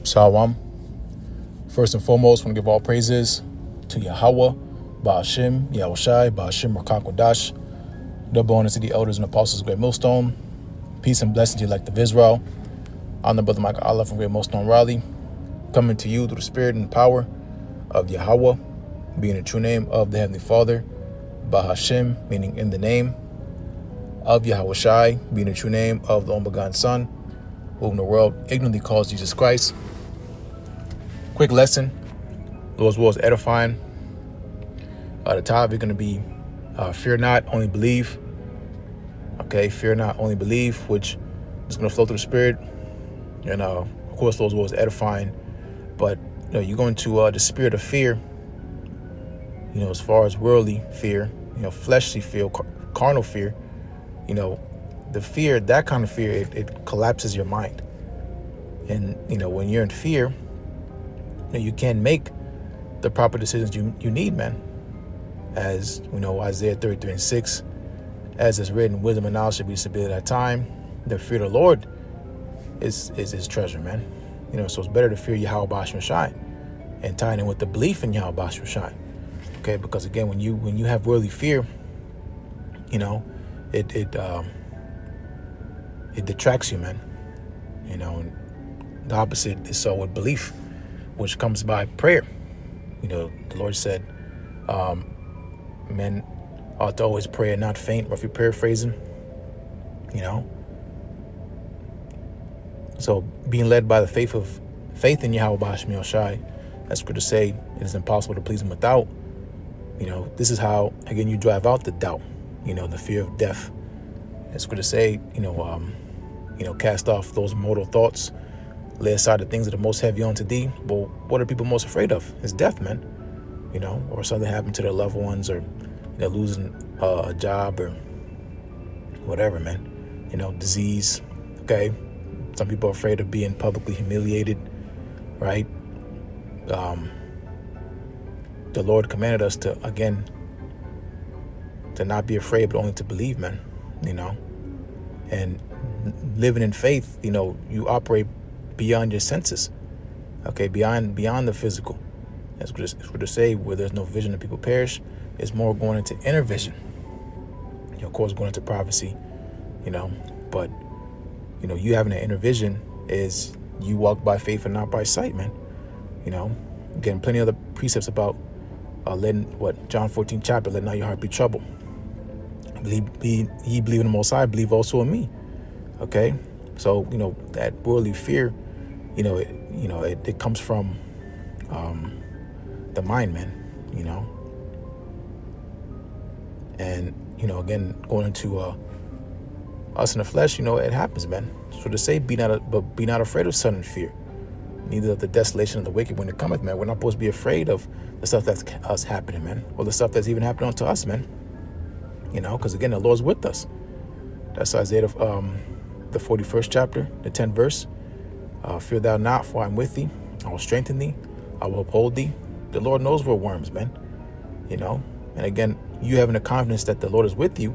Shalom. First and foremost, I want to give all praises to Yahweh, Ba'ashim, Yahushai, Ba'ashim, Rakak Wadash. Double honor to the elders and apostles of Great Millstone. Peace and blessings to the elect of Israel. I'm the brother Michael Allah from Great Millstone Raleigh, coming to you through the spirit and power of Yahweh, being the true name of the Heavenly Father, Ba'ashim, meaning in the name of Yahushai, being the true name of the unbegotten Son, whom the world ignorantly calls Jesus Christ. Quick lesson, Lord's will is edifying. The topic is going to be fear not, only believe. Okay, fear not, only believe, which is going to flow through the spirit. And of course, Lord's will is edifying. But you go into the spirit of fear, as far as worldly fear, fleshly fear, carnal fear, the fear, that kind of fear, it collapses your mind. And, when you're in fear, you can't make the proper decisions you need, man. As we know, Isaiah 33:6, as is written, wisdom and knowledge should be submitted at that time. The fear of the Lord is his treasure, man. So it's better to fear Yahweh Ba'ashim Shai and tying in with the belief in Yahweh Ba'ashim Shai. Okay, because again, when you have worldly fear, it detracts you, man. And the opposite is so with belief, which comes by prayer. The Lord said, men ought to always pray and not faint, or if you paraphrasing, So being led by the faith in Yahweh Ba'ashim Shai, that's good to say it is impossible to please him without. This is how, again, you drive out the doubt, the fear of death. It's good to say, cast off those mortal thoughts, lay aside the things that are most heavy onto thee. Well, what are people most afraid of? It's death, man. Or something happened to their loved ones, or they're losing a job, or whatever, man. Disease. Okay, some people are afraid of being publicly humiliated, right? The Lord commanded us to not be afraid, but only to believe, man. And living in faith, you operate beyond your senses. Okay, beyond the physical. It's good to say, where there's no vision, the people perish. It's more going into inner vision. Of course, going into prophecy, but you having an inner vision is you walk by faith and not by sight, man. Again, plenty of other precepts about letting John 14 chapter, let not your heart be troubled. Ye believe in the Most High, believe also in me. Okay, so that worldly fear, it comes from the mind, man. And again, going into us in the flesh, it happens, man. So to say, be not afraid of sudden fear, neither of the desolation of the wicked when it cometh, man. We're not supposed to be afraid of the stuff that's us happening, man, or the stuff that's even happening unto us, man. Because again, the Lord's with us. That's Isaiah, the 41st chapter, the 10th verse. Fear thou not, for I am with thee. I will strengthen thee. I will uphold thee. The Lord knows we're worms, man. And again, you having the confidence that the Lord is with you,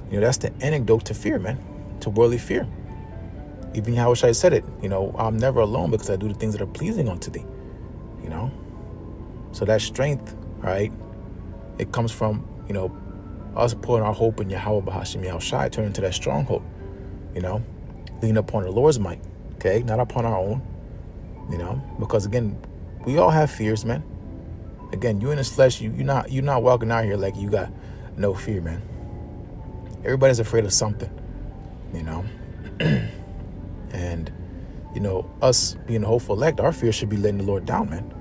that's the antidote to fear, man, to worldly fear. Even Yahushua said it, I'm never alone because I do the things that are pleasing unto thee, So that strength, right, it comes from, us putting our hope in Yahweh Ba'ashim Yahushai, turning to that stronghold, lean upon the Lord's might, okay, not upon our own, because again, we all have fears, man. Again, you in this flesh, you're not walking out here like you got no fear, man. Everybody's afraid of something, and us being the hopeful elect, our fear should be letting the Lord down, man.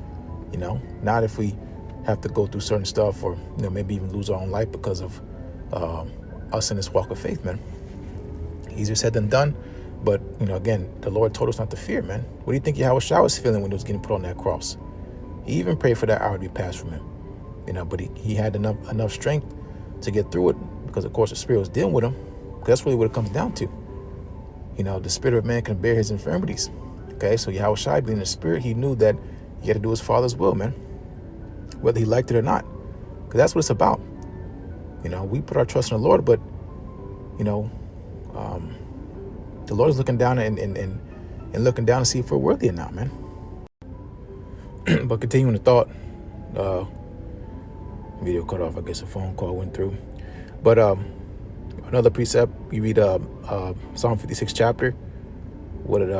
Not if we have to go through certain stuff, or maybe even lose our own life because of us in this walk of faith, man. Easier said than done, but again, the Lord told us not to fear, man. What do you think Yahushua was feeling when he was getting put on that cross? He even prayed for that hour to be passed from him, but he had enough strength to get through it, because of course the Spirit was dealing with him. That's really what it comes down to. The spirit of man can bear his infirmities. Okay, so Yahushua, being the Spirit, he knew that he had to do his Father's will, man, whether he liked it or not, because that's what it's about. We put our trust in the Lord, but the Lord is looking down and looking down to see if we're worthy or not, man. But continuing the thought, video cut off. I guess a phone call went through. But another precept, you read Psalm 56 chapter. What did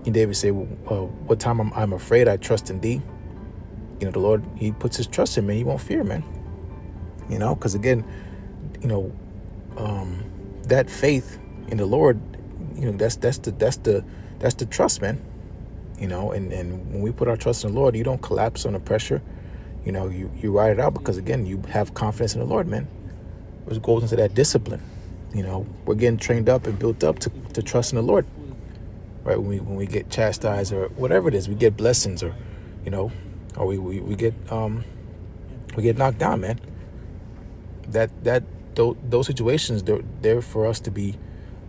King David say? What time I'm afraid, I trust in thee. You know, the Lord, he puts his trust in me. He won't fear, man. You know, because again, you know, that faith in the Lord, you know, that's the trust, man. You know, and when we put our trust in the Lord, you don't collapse under pressure. You know, you ride it out because, again, you have confidence in the Lord, man. Which goes into that discipline. You know, we're getting trained up and built up to trust in the Lord. Right? When we get chastised or whatever it is, we get blessings or, you know, or we get knocked down, man. Those situations, they're for us to be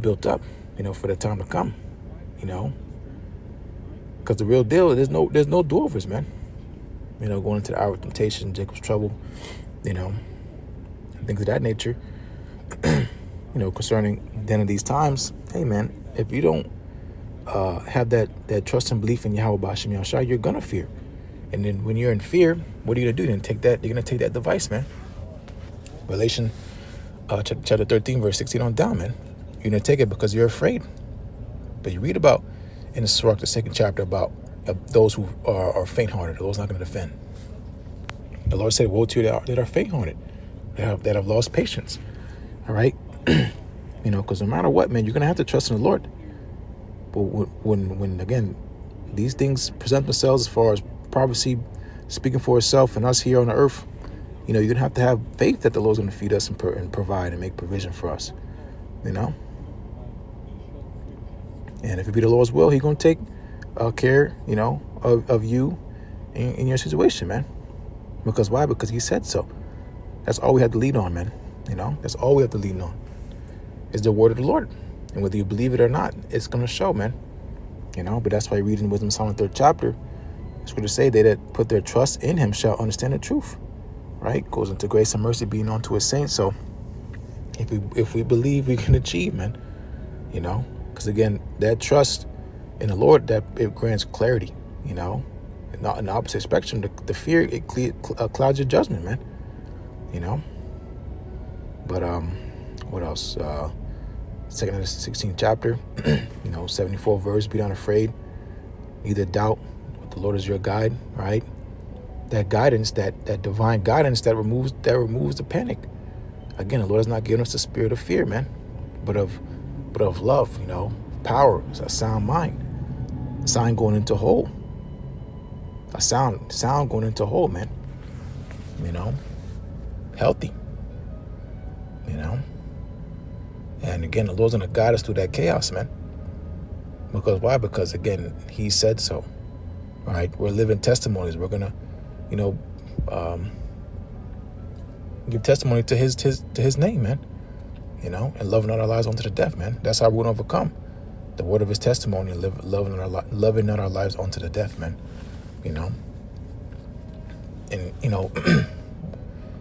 built up, you know, for the time to come, you know. Because the real deal, there's no do-overs, man. You know, going into the hour of temptation, Jacob's trouble, you know, things of that nature. You know, concerning the end of these times, hey, man, if you don't have that trust and belief in Yahweh B'Shem Yahushua, you're gonna fear. And then when you're in fear, what are you gonna do? Then you're gonna take that device, man. Revelation chapter 13, verse 16 on down, man. You're gonna take it because you're afraid. But you read about in the Sirach, the second chapter, about those who are faint-hearted, those not going to defend. The Lord said, woe to you that are faint-hearted, that have lost patience. All right? You know, because no matter what, man, you're going to have to trust in the Lord. But when again, these things present themselves as far as prophecy speaking for itself and us here on the earth, you know, you're going to have faith that the Lord's going to feed us and provide and make provision for us, you know? And if it be the Lord's will, he's going to take care, you know, of you in your situation, man. Because why? Because he said so. That's all we have to lean on, man. You know, that's all we have to lean on is the word of the Lord. And whether you believe it or not, it's going to show, man. You know, but that's why you read in Wisdom Psalm 3rd chapter, it's going to say they that put their trust in him shall understand the truth. Right? Goes into grace and mercy being unto his saints. So if we believe, we can achieve, man. You know, because again, that trust in the Lord, that it grants clarity, you know. Not in the opposite spectrum, the fear, it clouds your judgment, man. You know. But what else? 2nd 16th chapter, you know, 74 verse, be not afraid, neither doubt, but the Lord is your guide, right? That guidance, that divine guidance that removes the panic. Again, the Lord has not given us the spirit of fear, man, but of love, you know, power, a sound mind, a sound going into whole, a sound going into whole, man, you know, healthy, you know. And again, the Lord's going to guide us through that chaos, man. Because why? Because again, he said so, right? We're living testimonies. We're going to, you know, give testimony to his name, man. You know, and loving not our lives unto the death, man. That's how we're going to overcome. The word of his testimony and loving not our lives unto the death, man. You know. And, you know,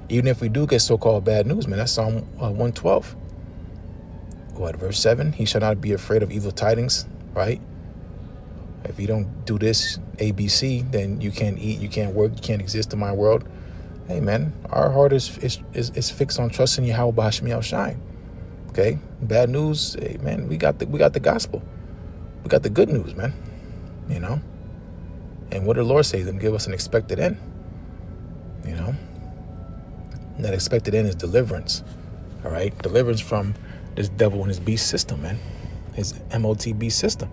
even if we do get so-called bad news, man, that's Psalm 112. Verse 7? He shall not be afraid of evil tidings, right? If you don't do this ABC, then you can't eat, you can't work, you can't exist in my world. Hey, man, our heart is fixed on trusting Yahweh B'Shem Yahushua. Okay, bad news, hey, man, we got the gospel, we got the good news, man. You know, and what did the Lord say? Then give us an expected end. You know, and that expected end is deliverance. All right, deliverance from this devil and his beast system, man, his MOTB system.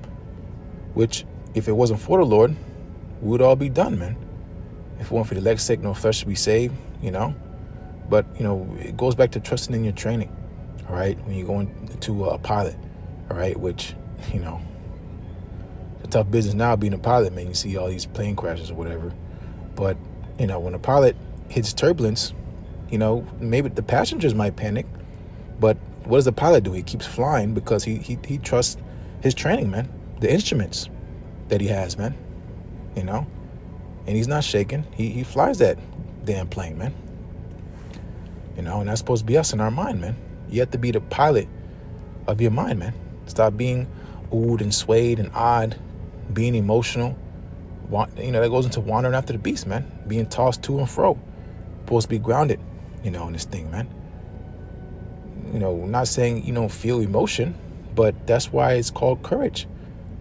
Which, if it wasn't for the Lord, we would all be done, man. If it weren't for the elect's sake, no flesh should be saved. You know, but you know, it goes back to trusting in your training. All right, when you're going to a pilot, all right, which, you know, it's a tough business now being a pilot, man. You see all these plane crashes or whatever. But, you know, when a pilot hits turbulence, you know, maybe the passengers might panic. But what does the pilot do? He keeps flying because he trusts his training, man. The instruments that he has, man. You know, and he's not shaking. He flies that damn plane, man. You know, and that's supposed to be us in our mind, man. You have to be the pilot of your mind, man. Stop being oohed and swayed and odd, being emotional, that goes into wandering after the beast, man. Being tossed to and fro. Supposed to be grounded, in this thing, man. Not saying you don't feel emotion, but that's why it's called courage.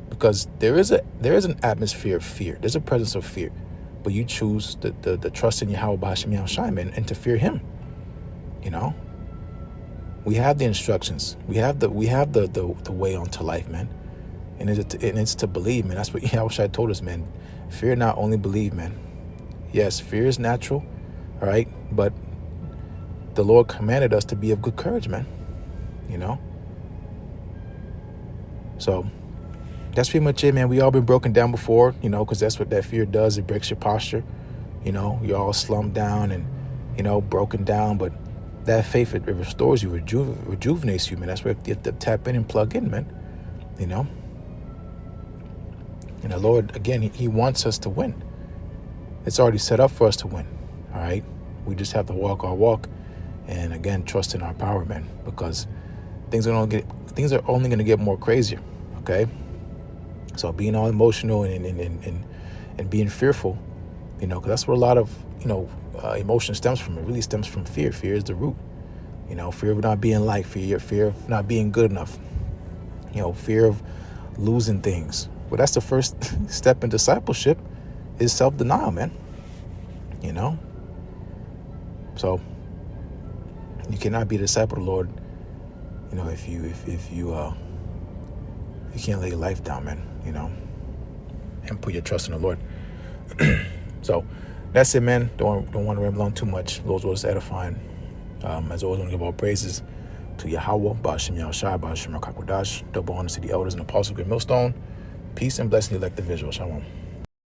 Because there is an atmosphere of fear. There's a presence of fear. But you choose the trust in Yahweh Ba'ashem Yahushai, man, and to fear him. We have the instructions. We have the way onto life, man. And it's to believe, man. That's what Yahushai told us, man. Fear not, only believe, man. Yes, fear is natural, all right? But the Lord commanded us to be of good courage, man. So that's pretty much it, man. We all been broken down before, because that's what that fear does. It breaks your posture. You're all slumped down and, broken down. But that faith, it restores you, rejuvenates you, man. That's where you have to tap in and plug in, man. And the Lord, again, he wants us to win. It's already set up for us to win, all right? We just have to walk our walk and, again, trust in our power, man, because things are only going to get more crazier, okay? So being all emotional and being fearful, because that's where a lot of, emotion stems from. It really stems from fear. Fear is the root. Fear of not being liked, fear of not being good enough, fear of losing things. Well, that's the first step in discipleship, is self-denial, man. So you cannot be a disciple of the Lord, if you can't lay your life down, man, and put your trust in the Lord. So that's it, man. Don't want to ramble on too much. Lord's word is edifying. As always, I want to give all praises to Yahweh, Ba'ashem Yahushai, Ba'ashem Rakakwadash, double honor to the elders and apostles of Great Millstone. Peace and blessing, elect the visual. Shalom.